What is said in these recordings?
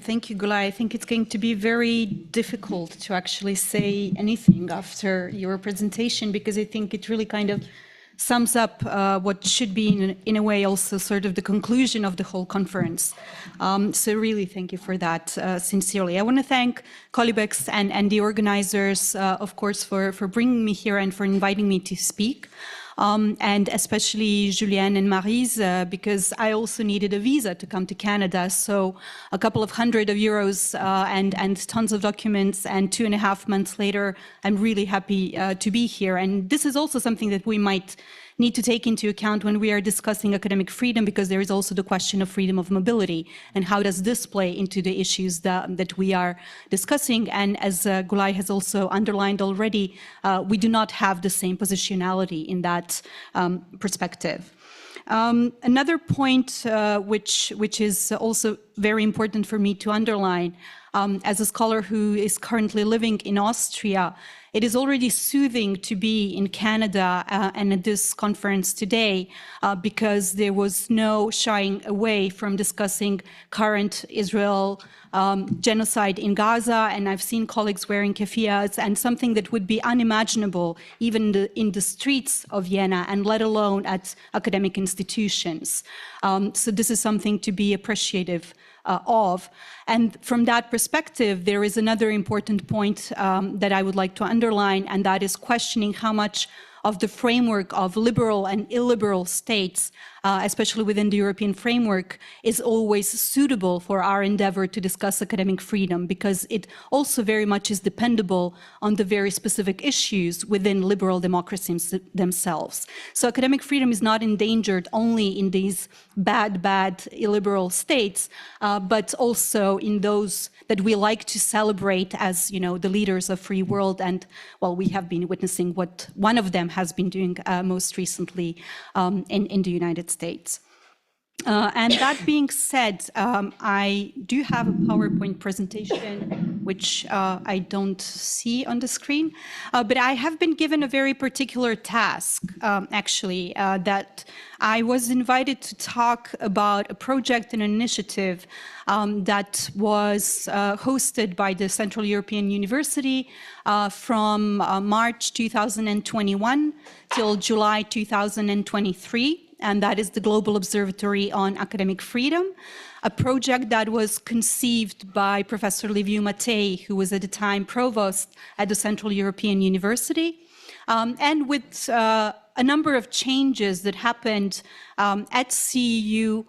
and thank you, Gulay. I think it's going to be very difficult to actually say anything after your presentation, because I think it really kind of sums up what should be, in a way, also sort of the conclusion of the whole conference. So really, thank you for that, sincerely. I want to thank Colloque and the organizers, of course, for bringing me here and for inviting me to speak. And especially Julienne and Maryse, because I also needed a visa to come to Canada. So a couple of €100 and tons of documents, and 2.5 months later, I'm really happy to be here. And this is also something that we might need to take into account when we are discussing academic freedom, because there is also the question of freedom of mobility, and how does this play into the issues that we are discussing. And as Gulay has also underlined already, we do not have the same positionality in that perspective. Another point which is also very important for me to underline, as a scholar who is currently living in Austria, it is already soothing to be in Canada and at this conference today, because there was no shying away from discussing current Israel genocide in Gaza, and I've seen colleagues wearing keffiyehs, and something that would be unimaginable even in the streets of Vienna, and let alone at academic institutions. So this is something to be appreciative of. And from that perspective, there is another important point that I would like to underline, and that is questioning how much of the framework of liberal and illiberal states, especially within the European framework, is always suitable for our endeavor to discuss academic freedom, because it also very much is dependable on the very specific issues within liberal democracies themselves. So academic freedom is not endangered only in these bad illiberal states, but also in those that we like to celebrate as, you know, the leaders of free world. And well, we have been witnessing what one of them has been doing most recently in the United States. And that being said, I do have a PowerPoint presentation, which I don't see on the screen, but I have been given a very particular task, actually, that I was invited to talk about a project and initiative that was hosted by the Central European University from March 2021 till July 2023. And that is the Global Observatory on Academic Freedom, a project that was conceived by Professor Liviu Matei, who was at the time provost at the Central European University, and with a number of changes that happened at CEU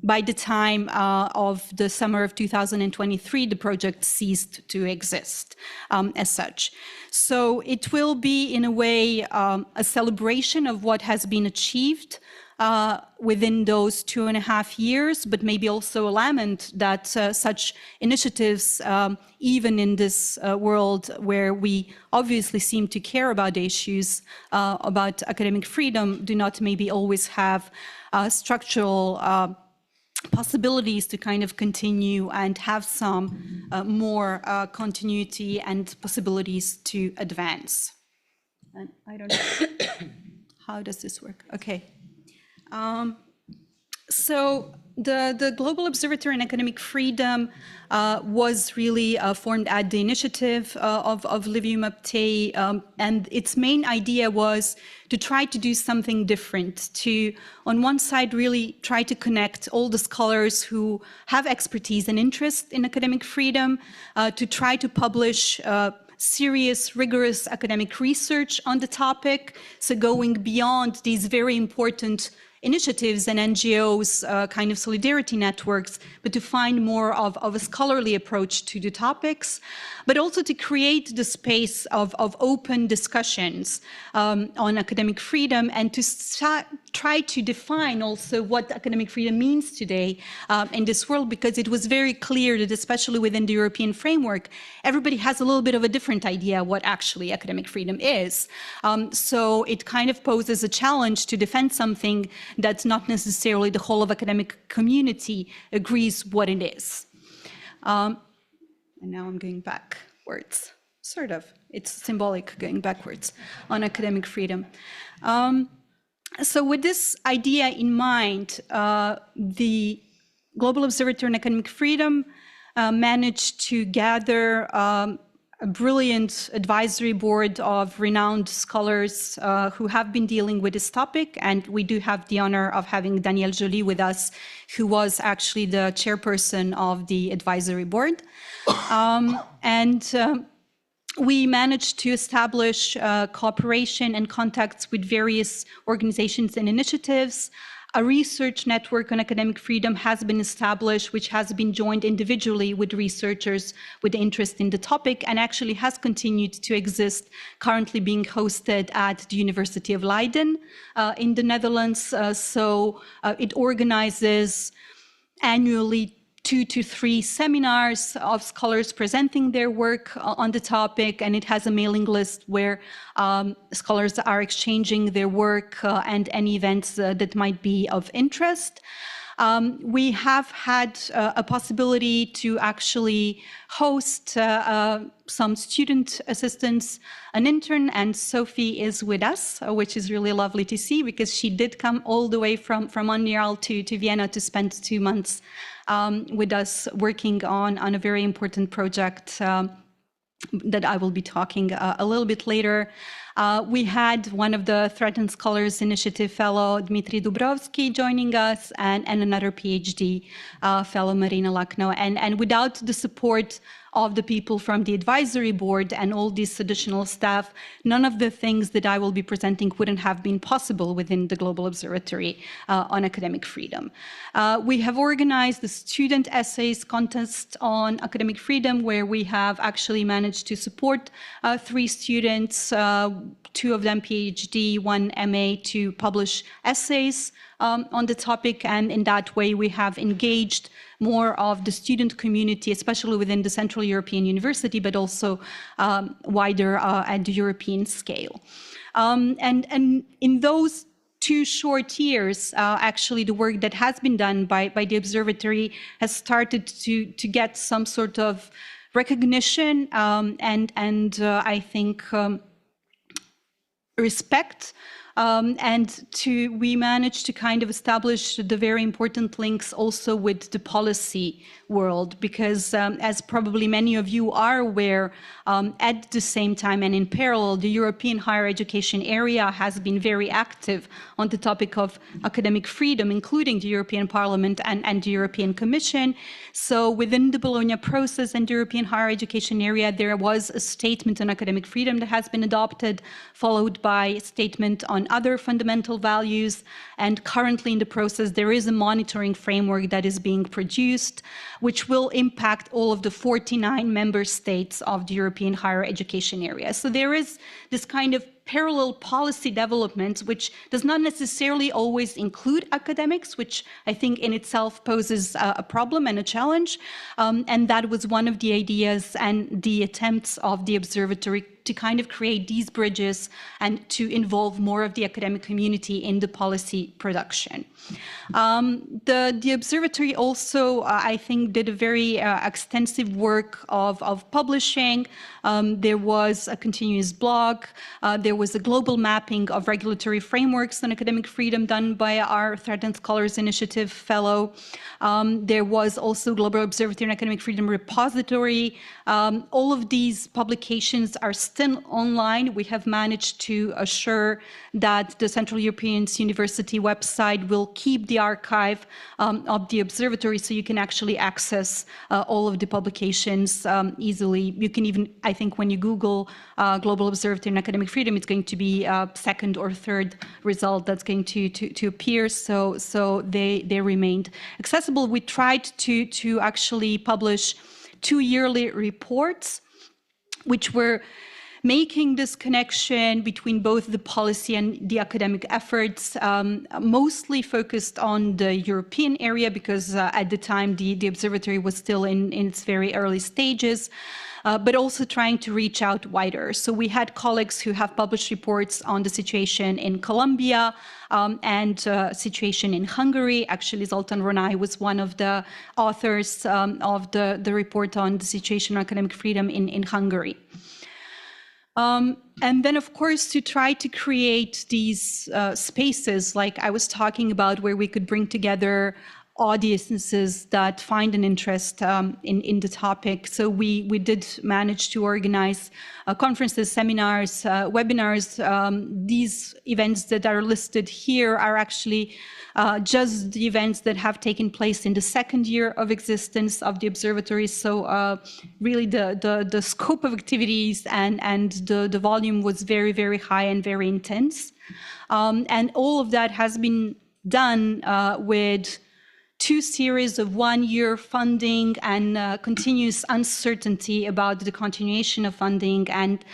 by the time of the summer of 2023, the project ceased to exist as such. So it will be, in a way, a celebration of what has been achieved within those 2.5 years, but maybe also a lament that such initiatives, even in this world where we obviously seem to care about the issues about academic freedom, do not maybe always have structural possibilities to kind of continue and have some more continuity and possibilities to advance. And I don't know, how does this work? Okay. So the Global Observatory on Academic Freedom was really formed at the initiative of Liviu Matei, and its main idea was to try to do something different, to, on one side, really try to connect all the scholars who have expertise and interest in academic freedom, to try to publish serious, rigorous academic research on the topic, so going beyond these very important initiatives and NGOs, kind of solidarity networks, but to find more of a scholarly approach to the topics, but also to create the space of open discussions on academic freedom, and to try to define also what academic freedom means today in this world, because it was very clear that, especially within the European framework, everybody has a little bit of a different idea what actually academic freedom is. So it kind of poses a challenge to defend something that not necessarily the whole of academic community agrees what it is. And now I'm going backwards, sort of. It's symbolic going backwards on academic freedom. So with this idea in mind, the Global Observatory on Academic Freedom managed to gather a brilliant advisory board of renowned scholars who have been dealing with this topic. And we do have the honor of having Danielle Joly with us, who was actually the chairperson of the advisory board. We managed to establish cooperation and contacts with various organizations and initiatives. A research network on academic freedom has been established, which has been joined individually with researchers with interest in the topic, and actually has continued to exist, currently being hosted at the University of Leiden in the Netherlands. It organizes annually 2 to 3 seminars of scholars presenting their work on the topic, and it has a mailing list where scholars are exchanging their work and any events that might be of interest. We have had a possibility to actually host some student assistants, an intern, and Sophie is with us, which is really lovely to see because she did come all the way from Montreal to Vienna to spend 2 months with us working on a very important project that I will be talking a little bit later. We had one of the Threatened Scholars Initiative fellow, Dmitry Dubrovsky, joining us, and another PhD fellow, Marina Lakno. And without the support of the people from the advisory board and all these additional staff, none of the things that I will be presenting wouldn't have been possible within the Global Observatory on Academic Freedom. We have organized the Student Essays Contest on Academic Freedom, where we have actually managed to support 3 students, 2 of them PhD, 1 MA, to publish essays on the topic, and in that way we have engaged more of the student community, especially within the Central European University, but also wider at the European scale. And in those 2 short years, actually the work that has been done by the observatory has started to get some sort of recognition and I think respect. We managed to kind of establish the very important links also with the policy world, because as probably many of you are aware, at the same time and in parallel, the European higher education area has been very active on the topic of academic freedom, including the European Parliament and the European Commission. So within the Bologna process and the European higher education area, there was a statement on academic freedom that has been adopted, followed by a statement on other fundamental values. And currently in the process, there is a monitoring framework that is being produced, which will impact all of the 49 member states of the European higher education area. So there is this kind of parallel policy development, which does not necessarily always include academics, which I think in itself poses a problem and a challenge. And that was one of the ideas and the attempts of the observatory to kind of create these bridges and to involve more of the academic community in the policy production. The observatory also, I think, did a very extensive work of publishing. There was a continuous blog. There was a global mapping of regulatory frameworks on academic freedom done by our Threatened Scholars Initiative fellow. There was also Global Observatory on Academic Freedom repository. All of these publications are still online. We have managed to assure that the Central European University website will keep the archive of the observatory, so you can actually access all of the publications easily. You can even, I think, when you Google Global Observatory on Academic Freedom, it's going to be second or third result that's going to appear. So they remained accessible. We tried to actually publish 2 yearly reports, which were making this connection between both the policy and the academic efforts, mostly focused on the European area, because at the time the observatory was still in its very early stages, but also trying to reach out wider. So we had colleagues who have published reports on the situation in Colombia and situation in Hungary. Actually, Zoltán Ronay was one of the authors of the report on the situation on academic freedom in Hungary. And then, of course, to try to create these spaces, like I was talking about, where we could bring together audiences that find an interest in the topic. So we did manage to organize conferences, seminars, webinars. These events that are listed here are actually just the events that have taken place in the second year of existence of the observatory. So really the scope of activities and the volume was very, very high and very intense. And all of that has been done with 2 series of 1-year funding and continuous uncertainty about the continuation of funding and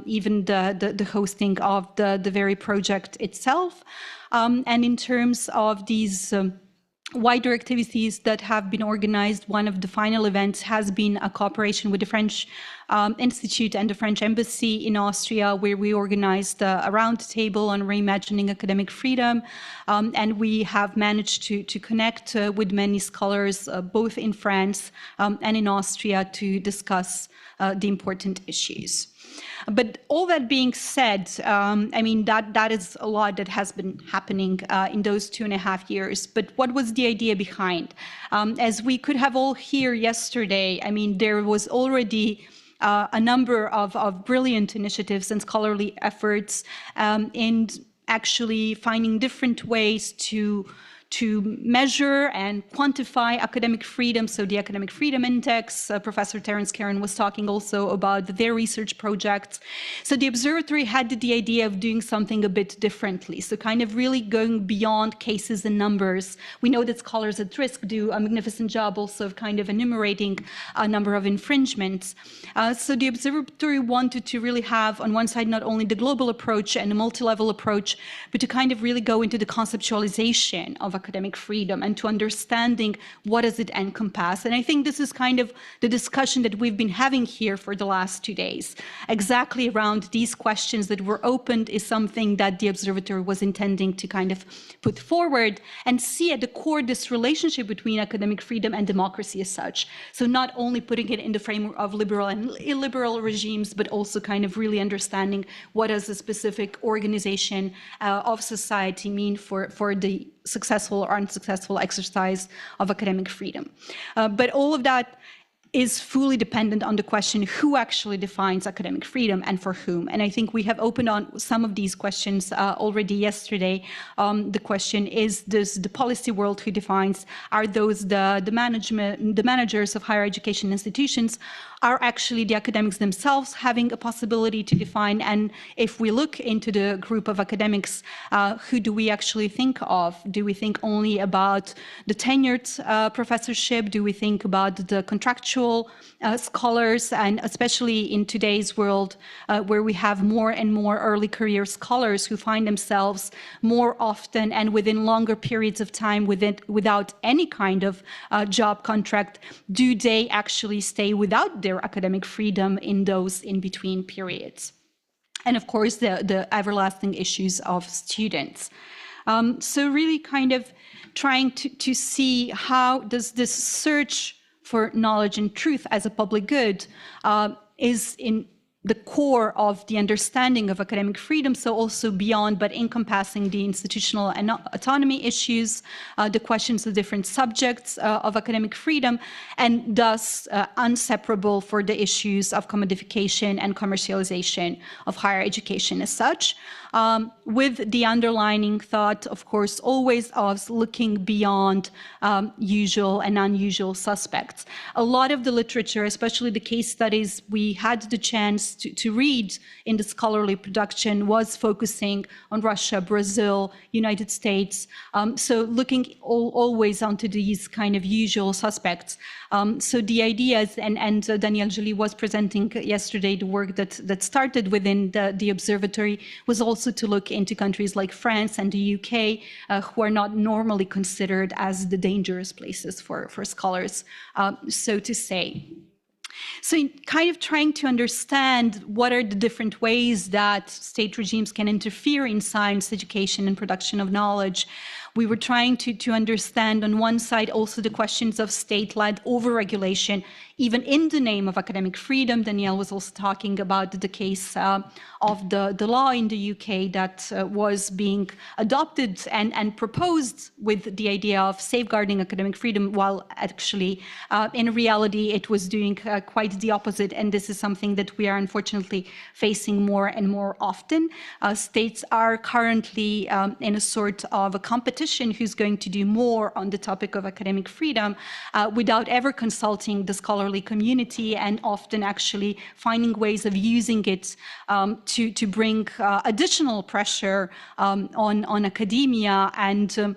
even the hosting of the very project itself. And in terms of these wider activities that have been organized, one of the final events has been a cooperation with the French Institute and the French Embassy in Austria, where we organized a roundtable on reimagining academic freedom. And we have managed to connect with many scholars, both in France and in Austria, to discuss the important issues. But all that being said, I mean, that is a lot that has been happening in those 2.5 years. But what was the idea behind? As we could have all heard yesterday, I mean, there was already a number of brilliant initiatives and scholarly efforts in actually finding different ways to measure and quantify academic freedom. So the Academic Freedom Index, Professor Terence Karen was talking also about their research projects. So the observatory had the idea of doing something a bit differently. So kind of really going beyond cases and numbers. We know that Scholars at Risk do a magnificent job also of kind of enumerating a number of infringements. So the observatory wanted to really have on one side not only the global approach and a multi-level approach, but to kind of really go into the conceptualization of academic freedom and to understanding what does it encompass. And I think this is kind of the discussion that we've been having here for the last 2 days. Exactly around these questions that were opened is something that the observatory was intending to kind of put forward and see at the core this relationship between academic freedom and democracy as such. So not only putting it in the framework of liberal and illiberal regimes, but also kind of really understanding what does a specific organization of society mean for the successful or unsuccessful exercise of academic freedom. But all of that is fully dependent on the question who actually defines academic freedom and for whom. And I think we have opened on some of these questions already yesterday. The question is the policy world who defines, are those the managers of higher education institutions, are actually the academics themselves having a possibility to define? And if we look into the group of academics, who do we actually think of? Do we think only about the tenured professorship? Do we think about the contractual scholars? And especially in today's world, where we have more and more early career scholars who find themselves more often and within longer periods of time without any kind of job contract, do they actually stay without their academic freedom in those in-between periods? And of course, the everlasting issues of students. So really kind of trying to see how does this search for knowledge and truth as a public good is in the core of the understanding of academic freedom, so also beyond, but encompassing the institutional and autonomy issues, the questions of different subjects of academic freedom, and thus inseparable for the issues of commodification and commercialization of higher education as such, with the underlining thought, of course, always of looking beyond usual and unusual suspects. A lot of the literature, especially the case studies we had the chance to read in the scholarly production, was focusing on Russia, Brazil, United States. So looking always onto these kind of usual suspects. So the ideas, and Danielle Joly was presenting yesterday the work that started within the observatory, was also to look into countries like France and the UK, who are not normally considered as the dangerous places for scholars, so to say. So in kind of trying to understand what are the different ways that state regimes can interfere in science, education, and production of knowledge, we were trying to understand on one side also the questions of state-led overregulation, even in the name of academic freedom. Danielle was also talking about the case of the law in the UK that was being adopted and proposed with the idea of safeguarding academic freedom, while actually in reality it was doing quite the opposite. And this is something that we are unfortunately facing more and more often. States are currently in a sort of a competition who's going to do more on the topic of academic freedom without ever consulting the scholarly community, and often actually finding ways of using it to bring additional pressure on academia. And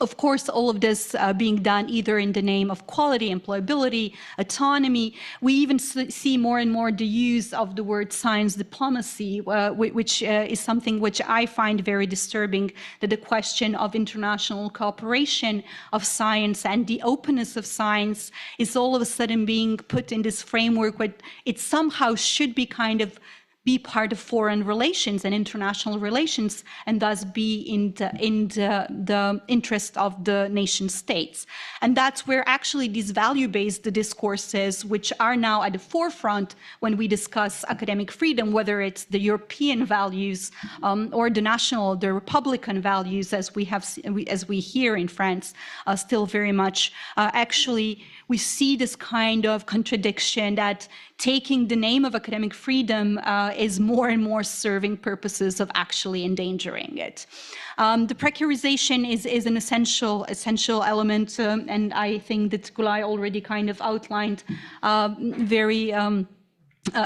of course, all of this being done either in the name of quality, employability, autonomy. We even see more and more the use of the word science diplomacy, which is something which I find very disturbing, that the question of international cooperation of science and the openness of science is all of a sudden being put in this framework where it somehow should be kind of be part of foreign relations and international relations, and thus be in the interest of the nation states. And that's where actually these value-based discourses, which are now at the forefront when we discuss academic freedom, whether it's the European values or the Republican values, as we hear in France, still very much, actually we see this kind of contradiction that taking the name of academic freedom is more and more serving purposes of actually endangering it. The precarization is an essential element, and I think that Gulay already kind of outlined very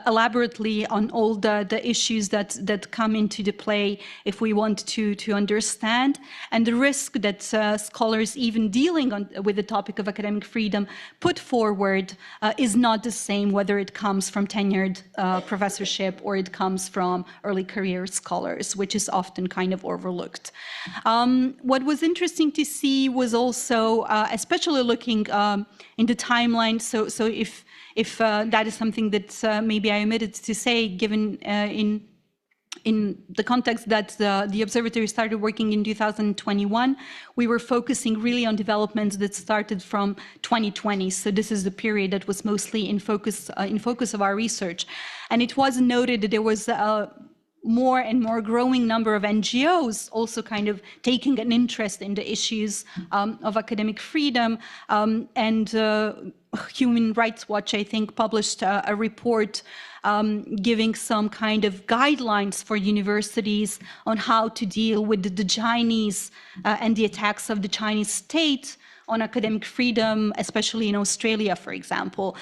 elaborately on all the issues that come into the play if we want to understand, and the risk that scholars even dealing with the topic of academic freedom put forward is not the same whether it comes from tenured professorship or it comes from early career scholars, which is often kind of overlooked. What was interesting to see was also, especially looking in the timeline, so if that is something that maybe I omitted to say, given in the context that the observatory started working in 2021, we were focusing really on developments that started from 2020. So this is the period that was mostly in focus of our research. And it was noted that there was more and more growing number of NGOs also kind of taking an interest in the issues of academic freedom, and Human Rights Watch, I think, published a report giving some kind of guidelines for universities on how to deal with the Chinese and the attacks of the Chinese state on academic freedom, especially in Australia, for example.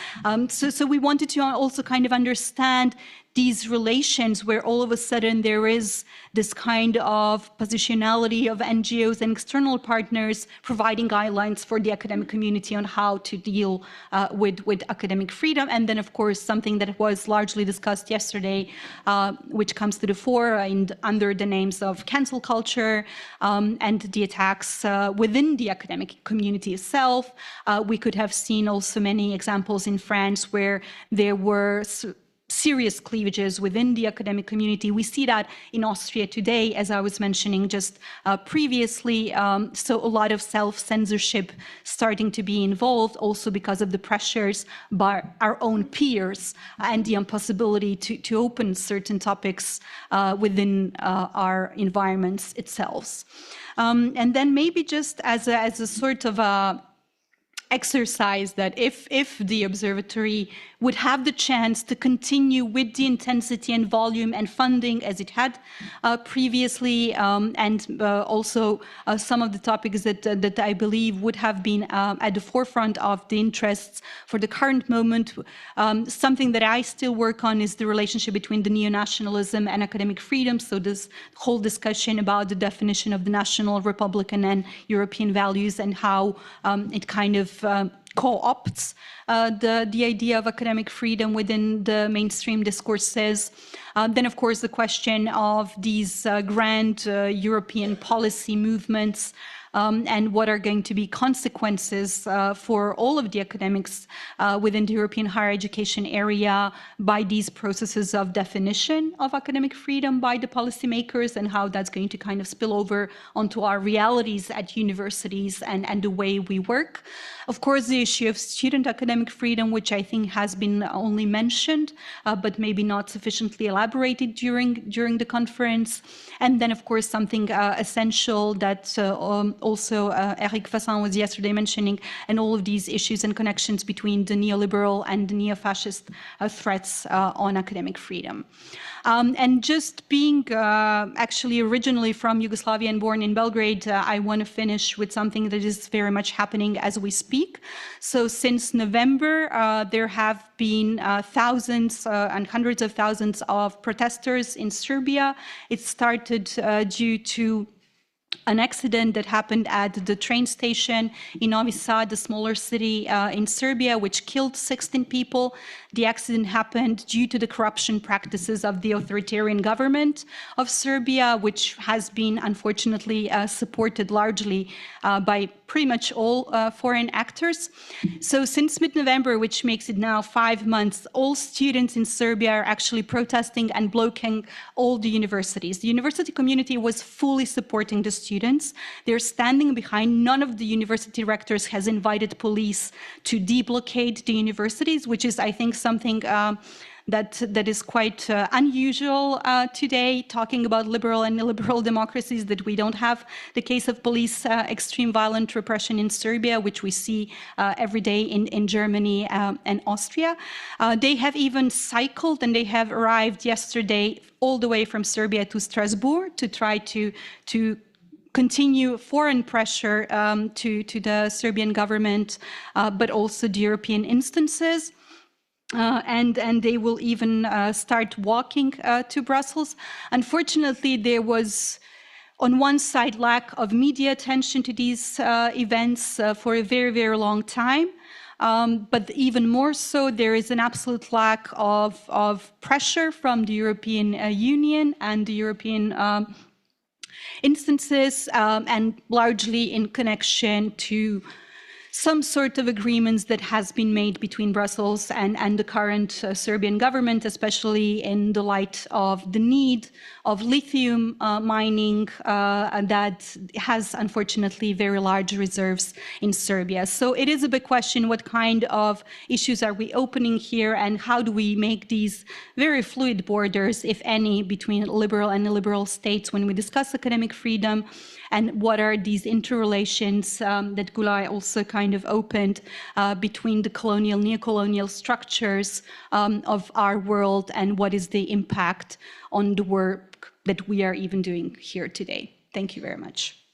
So we wanted to also kind of understand these relations where all of a sudden there is this kind of positionality of NGOs and external partners providing guidelines for the academic community on how to deal with academic freedom. And then, of course, something that was largely discussed yesterday, which comes to the fore under the names of cancel culture and the attacks within the academic community itself. We could have seen also many examples in France where there were serious cleavages within the academic community. We see that in Austria today, as I was mentioning just previously. So a lot of self-censorship starting to be involved, also because of the pressures by our own peers and the impossibility to open certain topics within our environments itself. And then maybe just as a sort of a exercise that if the observatory would have the chance to continue with the intensity and volume and funding as it had previously, and also some of the topics that I believe would have been at the forefront of the interests for the current moment. Something that I still work on is the relationship between the neo-nationalism and academic freedom. So this whole discussion about the definition of the national, Republican, and European values, and how it kind of co-opts the idea of academic freedom within the mainstream discourses. Then, of course, the question of these grand European policy movements and what are going to be consequences for all of the academics within the European higher education area by these processes of definition of academic freedom by the policymakers, and how that's going to kind of spill over onto our realities at universities and the way we work. Of course, the issue of student academic freedom, which I think has been only mentioned, but maybe not sufficiently elaborated during the conference. And then, of course, something essential that also Eric Fassin was yesterday mentioning, and all of these issues and connections between the neoliberal and the neo-fascist threats on academic freedom. And just being actually originally from Yugoslavia and born in Belgrade, I want to finish with something that is very much happening as we speak. So since November, there have been thousands and hundreds of thousands of protesters in Serbia. It started due to an accident that happened at the train station in Novi Sad, a smaller city in Serbia, which killed 16 people. The accident happened due to the corruption practices of the authoritarian government of Serbia, which has been unfortunately supported largely by pretty much all foreign actors. So since mid-November, which makes it now 5 months, all students in Serbia are actually protesting and blocking all the universities. The university community was fully supporting the students. They're standing behind. None of the university rectors has invited police to deblockade the universities, which is, I think, something that is quite unusual today, talking about liberal and illiberal democracies, that we don't have the case of police extreme violent repression in Serbia, which we see every day in Germany and Austria. They have even cycled, and they have arrived yesterday all the way from Serbia to Strasbourg to try to continue foreign pressure to the Serbian government, but also the European instances. And they will even start walking to Brussels. Unfortunately, there was, on one side, lack of media attention to these events for a very, very long time. But even more so, there is an absolute lack of pressure from the European Union and the European instances, and largely in connection to some sort of agreements that has been made between Brussels and the current Serbian government, especially in the light of the need of lithium mining that has, unfortunately, very large reserves in Serbia. So it is a big question, what kind of issues are we opening here, and how do we make these very fluid borders, if any, between liberal and illiberal states when we discuss academic freedom? And what are these interrelations that Gulay also kind of opened between the colonial, neo-colonial structures of our world, and what is the impact on the work that we are even doing here today? Thank you very much.